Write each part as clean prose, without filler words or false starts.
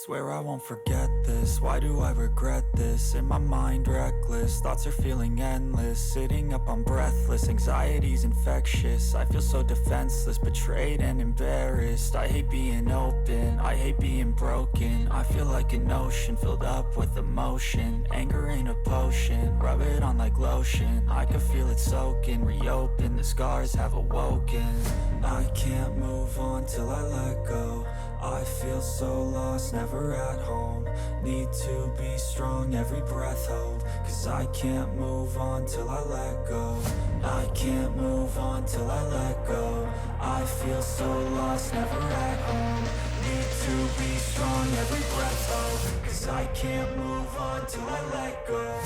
Swear I won't forget this, why do I regret this? In my mind reckless, thoughts are feeling endless. Sitting up I'm breathless, anxiety's infectious. I feel so defenseless, betrayed and embarrassed. I hate being open, I hate being broken. I feel like an ocean filled up with emotion. Anger ain't a potion, rub it on like lotion. I can feel it soaking, reopen, the scars have awoken. I can't move on till I let go. I feel so lost, never at home. Need to be strong, every breath hold. Cause I can't move on till I let go. I can't move on till I let go. I feel so lost, never at home. Need to be strong, every breath hold. Cause I can't move on till I let go.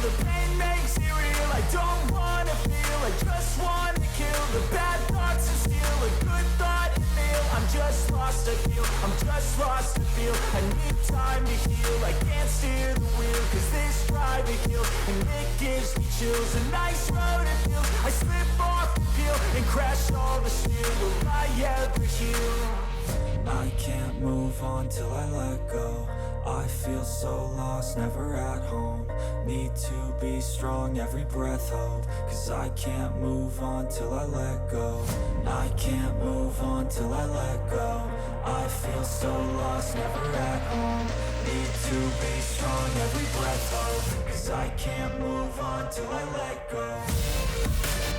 The pain makes it real. I don't wanna feel, I just wanna kill the bad thoughts and steal a good thought and feel. I'm just lost, I feel, I'm just lost, I feel. I need time to heal, I can't steer the wheel. Cause this drive it kills, and it gives me chills. A nice road it feels, I slip off the peel and crash all the steel. Will I ever heal? I can't move on till I let go. I feel so lost, never at home. Need to be strong, every breath hold. Cause I can't move on till I let go. I can't move on till I let go. I feel so lost, never at home. Need to be strong, every breath hold. Cause I can't move on till I let go.